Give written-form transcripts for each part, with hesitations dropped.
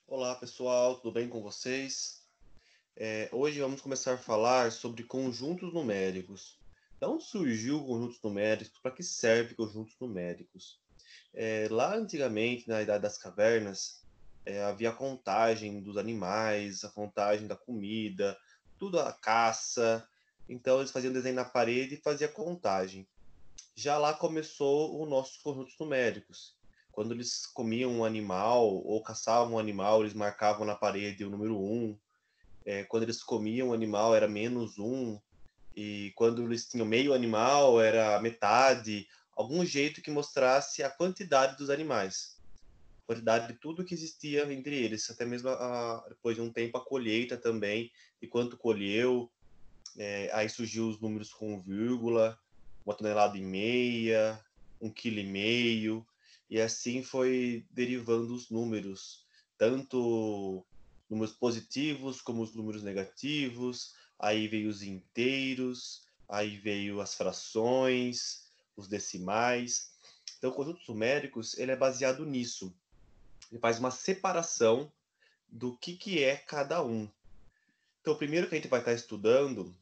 Olá pessoal, tudo bem com vocês? Hoje vamos começar a falar sobre conjuntos numéricos. De onde surgiu conjuntos numéricos? Para que servem conjuntos numéricos? Lá antigamente, na Idade das Cavernas, havia a contagem dos animais, a contagem da comida, tudo a caça. Então eles faziam desenho na parede e faziam contagem. Já lá começou os nossos conjuntos numéricos. Quando eles comiam um animal ou caçavam um animal, eles marcavam na parede o número 1. Quando eles comiam um animal, era menos 1. E quando eles tinham meio animal, era metade. Algum jeito que mostrasse a quantidade dos animais. A quantidade de tudo que existia entre eles. Até mesmo depois de um tempo a colheita também. E quanto colheu. Aí surgiu os números com vírgula, 1,5 tonelada, 1,5 kg, e assim foi derivando os números, tanto números positivos como os números negativos, aí veio os inteiros, aí veio as frações, os decimais. Então, conjuntos numéricos ele é baseado nisso. Ele faz uma separação do que é cada um. Então, o primeiro que a gente vai estar estudando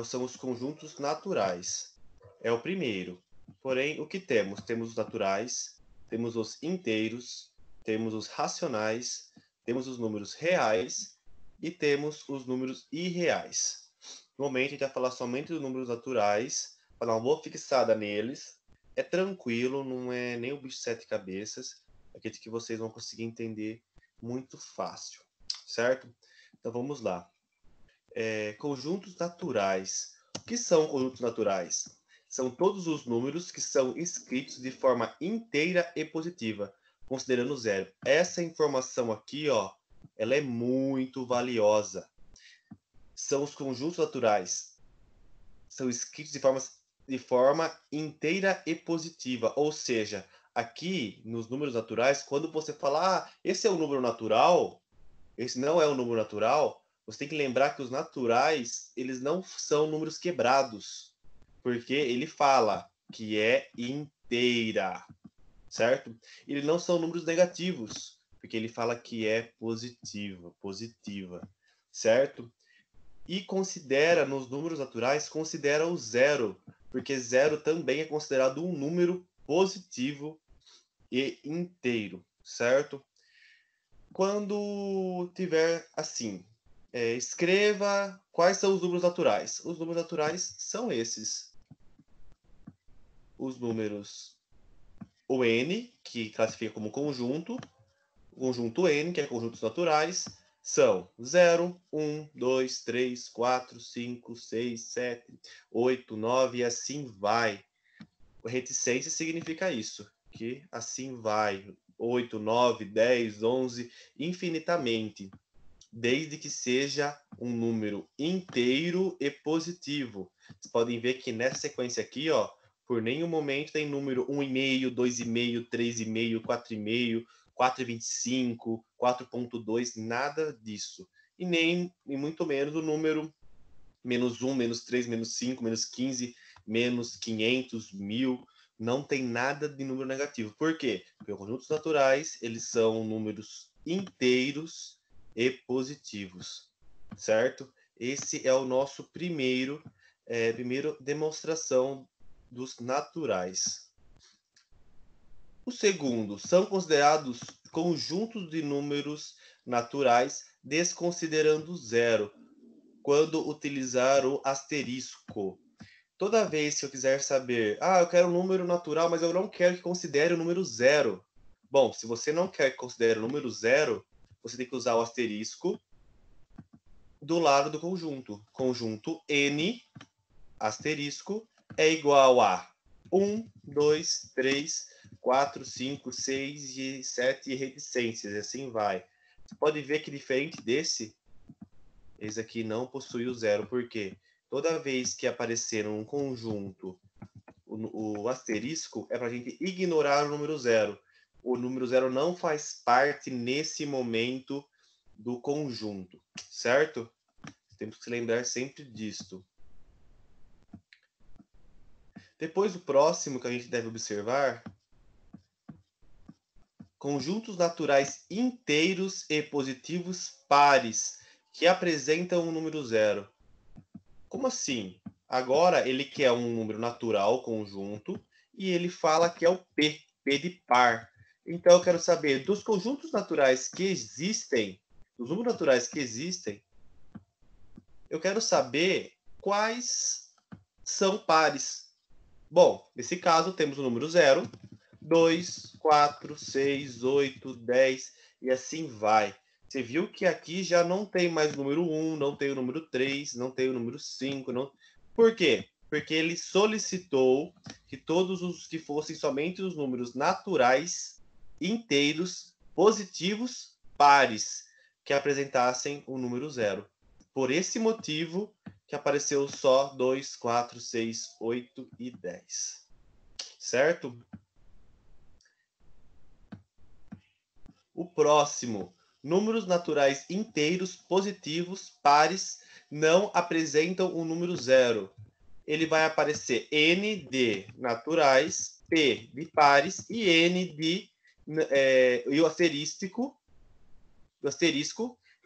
são os conjuntos naturais. É o primeiro. Porém, o que temos? Temos os naturais, temos os inteiros, temos os racionais, temos os números reais e temos os números irreais. No momento, a gente vai falar somente dos números naturais, para dar uma boa fixada neles. É tranquilo, não é nem o bicho de sete cabeças. Acredito que vocês vão conseguir entender muito fácil, certo? Então vamos lá. Conjuntos naturais. O que são conjuntos naturais? São todos os números que são escritos de forma inteira e positiva, considerando zero. Essa informação aqui, ó, ela é muito valiosa. São os conjuntos naturais. São escritos de forma inteira e positiva. Ou seja, aqui nos números naturais, quando você fala, esse é o número natural, esse não é um número natural, você tem que lembrar que os naturais, eles não são números quebrados, porque ele fala que é inteira, certo? Eles não são números negativos, porque ele fala que é positiva, certo? E considera, nos números naturais, considera o zero, porque zero também é considerado um número positivo e inteiro, certo? Quando tiver assim, escreva quais são os números naturais. Os números naturais são esses. Os números, o n, que classifica como conjunto, o conjunto n, que é conjuntos naturais, são 0, 1, 2, 3, 4, 5, 6, 7, 8, 9 e assim vai. Reticência significa isso, que assim vai. 8, 9, 10, 11, infinitamente. Desde que seja um número inteiro e positivo. Vocês podem ver que nessa sequência aqui, ó, por nenhum momento tem número 1,5, 2,5, 3,5, 4,5, 4,25, 4,2, nada disso. E muito menos o número menos 1, menos 3, menos 5, menos 15, menos 500, 1000. Não tem nada de número negativo. Por quê? Porque os conjuntos naturais, eles são números inteiros e positivos, certo? Esse é o nosso primeiro demonstração dos naturais. O segundo, são considerados conjuntos de números naturais desconsiderando zero, quando utilizar o asterisco. Toda vez que eu quiser saber, eu quero um número natural, mas eu não quero que considere o número zero. Bom, se você não quer que considere o número zero, você tem que usar o asterisco do lado do conjunto. Conjunto n, asterisco, é igual a 1, 2, 3, 4, 5, 6 e 7 reticências, e assim vai. Você pode ver que diferente desse, esse aqui não possui o zero, porque toda vez que aparecer um conjunto o asterisco é para a gente ignorar o número zero. O número zero não faz parte nesse momento do conjunto, certo? Temos que se lembrar sempre disto. Depois, o próximo que a gente deve observar conjuntos naturais inteiros e positivos pares que apresentam um número zero. Como assim? Agora ele quer um número natural conjunto e ele fala que é o P de par. Então eu quero saber dos conjuntos naturais que existem, dos números naturais que existem, eu quero saber quais são pares. Bom, nesse caso temos o número 0, 2, 4, 6, 8, 10 e assim vai. Você viu que aqui já não tem mais o número 1, não tem o número 3, não tem o número 5. Não... Por quê? Porque ele solicitou que todos os que fossem somente os números naturais, inteiros, positivos, pares, que apresentassem o número 0. Por esse motivo que apareceu só 2, 4, 6, 8 e 10. Certo? O próximo. Números naturais inteiros positivos pares não apresentam o número 0. Ele vai aparecer N de naturais, P de pares e N de e o asterisco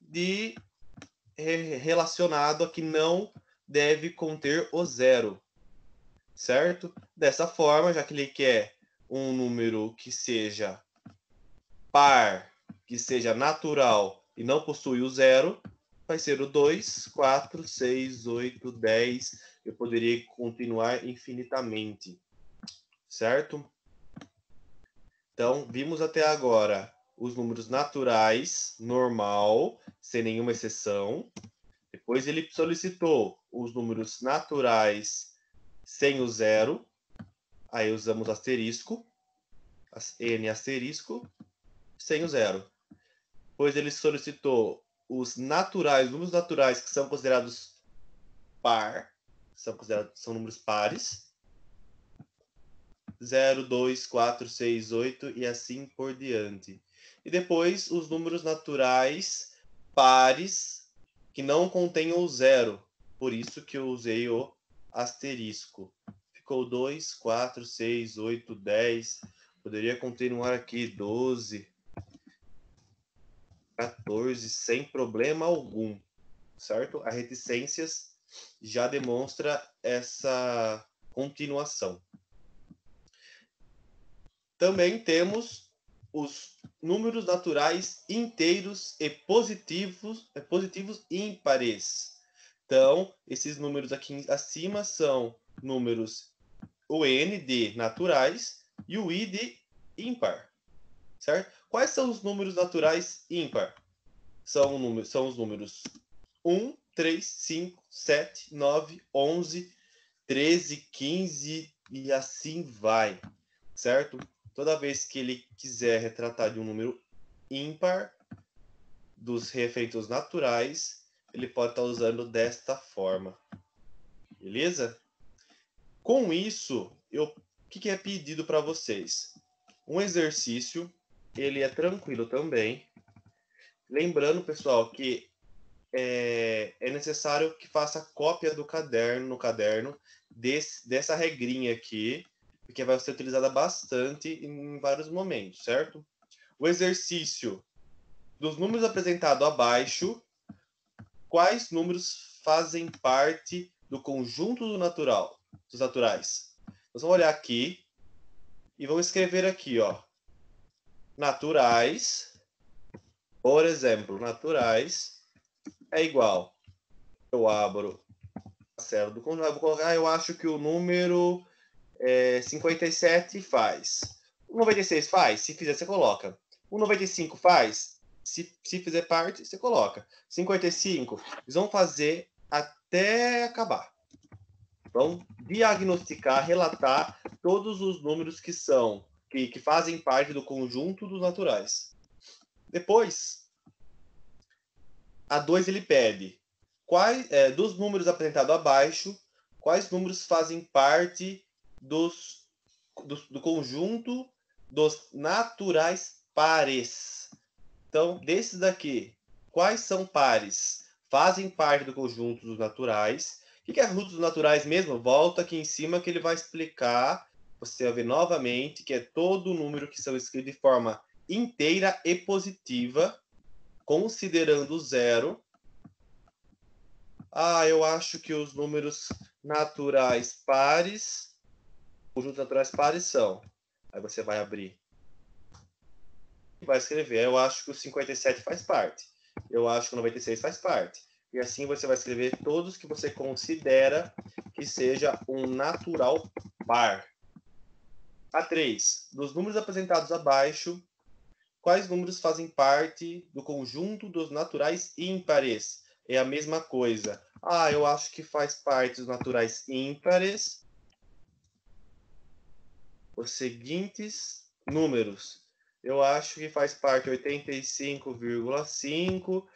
de relacionado a que não deve conter o 0. Certo? Dessa forma, já que ele quer um número que seja par, que seja natural e não possui o 0, vai ser o 2, 4, 6, 8, 10. Eu poderia continuar infinitamente. Certo? Então, vimos até agora os números naturais, normal, sem nenhuma exceção. Depois ele solicitou os números naturais sem o 0. Aí usamos asterisco, N asterisco, sem o 0. Depois ele solicitou os naturais, números naturais que são considerados par, são números pares. 0, 2, 4, 6, 8 e assim por diante. E depois os números naturais pares que não contenham o 0. Por isso que eu usei o asterisco. Ficou 2, 4, 6, 8, 10. Poderia continuar aqui 12, 14, sem problema algum, certo? A reticências já demonstra essa continuação. Também temos os números naturais inteiros e positivos ímpares. Então, esses números aqui acima são números o N de naturais e o I de ímpar. Certo? Quais são os números naturais ímpar? São os números 1, 3, 5, 7, 9, 11, 13, 15 e assim vai. Certo? Toda vez que ele quiser retratar de um número ímpar dos efeitos naturais, ele pode estar usando desta forma. Beleza? Com isso, o que é pedido para vocês? Um exercício, ele é tranquilo também. Lembrando, pessoal, que é necessário que faça cópia do caderno, no caderno, dessa regrinha aqui, porque vai ser utilizada bastante em vários momentos, certo? O exercício dos números apresentados abaixo, quais números fazem parte do conjunto dos naturais? Nós vamos olhar aqui e vamos escrever aqui, ó, naturais, por exemplo, naturais é igual, eu abro a célula do conjunto, vou colocar, eu acho que o número 57 faz. O 96 faz? Se fizer, você coloca. O 95 faz? Se fizer parte, você coloca. 55, eles vão fazer até acabar. Vão diagnosticar, relatar todos os números que fazem parte do conjunto dos naturais. Depois, a 2 ele pede dos números apresentados abaixo, quais números fazem parte do conjunto dos naturais pares. Então, desses daqui, quais são pares? Fazem parte do conjunto dos naturais. O que é conjunto dos naturais mesmo? Volta aqui em cima que ele vai explicar. Você vai ver novamente que é todo número que são escritos de forma inteira e positiva, considerando zero. Eu acho que os números naturais pares, conjuntos naturais pares são. Aí você vai abrir e vai escrever. Eu acho que o 57 faz parte. Eu acho que o 96 faz parte. E assim você vai escrever todos que você considera que seja um natural par. A3. Dos números apresentados abaixo, quais números fazem parte do conjunto dos naturais ímpares? É a mesma coisa. Eu acho que faz parte dos naturais ímpares os seguintes números. Eu acho que faz parte 85,5.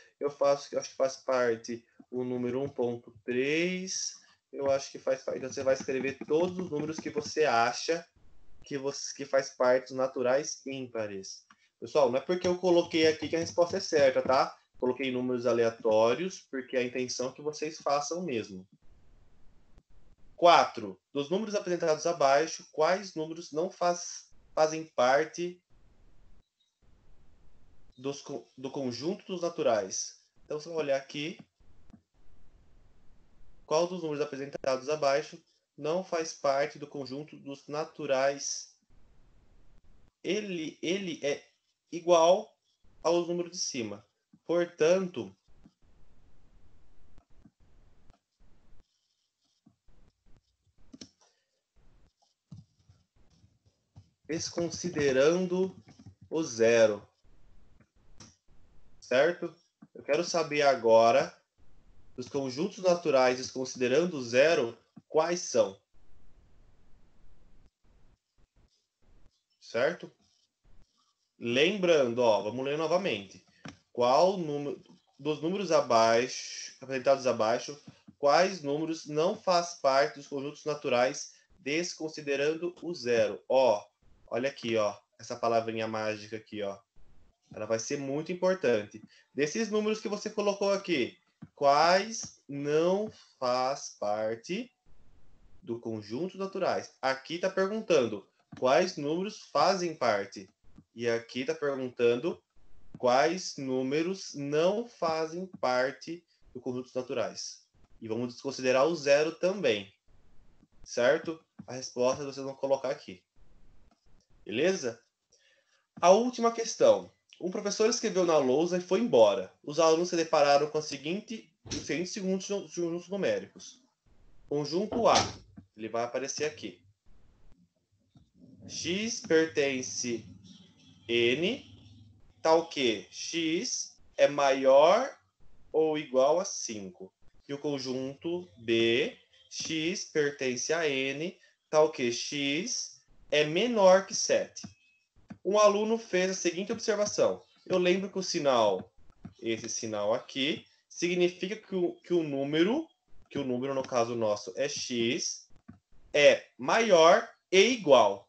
Acho que faz parte o número 1.3. Eu acho que faz parte. Então, você vai escrever todos os números que você acha que faz parte dos naturais ímpares. Pessoal, não é porque eu coloquei aqui que a resposta é certa, tá? Coloquei números aleatórios, porque a intenção é que vocês façam mesmo. 4. Dos números apresentados abaixo, quais números não fazem parte do conjunto dos naturais? Então, você vai olhar aqui. Qual dos números apresentados abaixo não faz parte do conjunto dos naturais? Ele é igual aos números de cima. Portanto, desconsiderando o zero. Certo? Eu quero saber agora, dos conjuntos naturais desconsiderando o zero, quais são? Certo? Lembrando, vamos ler novamente. Qual número dos números apresentados abaixo, quais números não faz parte dos conjuntos naturais desconsiderando o zero? Olha aqui, essa palavrinha mágica aqui, ela vai ser muito importante. Desses números que você colocou aqui, quais não faz parte do conjunto naturais? Aqui está perguntando quais números fazem parte. E aqui está perguntando quais números não fazem parte do conjunto dos naturais. E vamos desconsiderar o zero também. Certo? A resposta vocês vão colocar aqui. Beleza? A última questão. Um professor escreveu na lousa e foi embora. Os alunos se depararam com os seguintes conjuntos numéricos. Conjunto A. Ele vai aparecer aqui. X pertence N, tal que X é maior ou igual a 5. E o conjunto B, X pertence a N, tal que X é menor que 7. Um aluno fez a seguinte observação. Eu lembro que o sinal, esse sinal aqui, significa que o número no caso nosso é X, é maior e igual.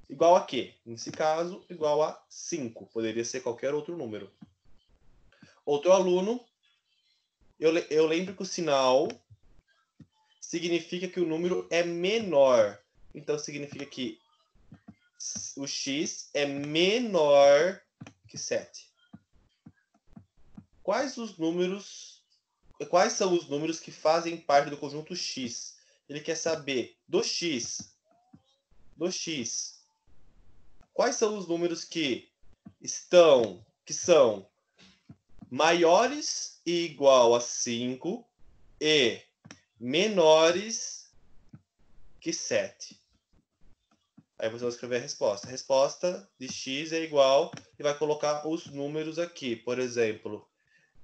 Igual a quê? Nesse caso, igual a 5. Poderia ser qualquer outro número. Outro aluno, eu lembro que o sinal significa que o número é menor. Então, significa que o x é menor que 7. Quais são os números que fazem parte do conjunto x? Ele quer saber do x. Quais são os números que são maiores e igual a 5 e menores que 7? Aí você vai escrever a resposta. A resposta de x é igual e vai colocar os números aqui. Por exemplo,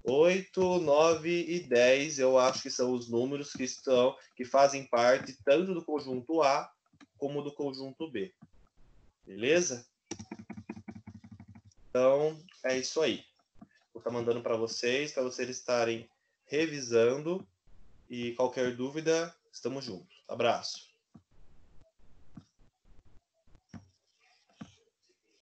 8, 9 e 10, eu acho que são os números que fazem parte tanto do conjunto A como do conjunto B. Beleza? Então, é isso aí. Vou estar mandando para vocês estarem revisando. E qualquer dúvida, estamos juntos. Abraço.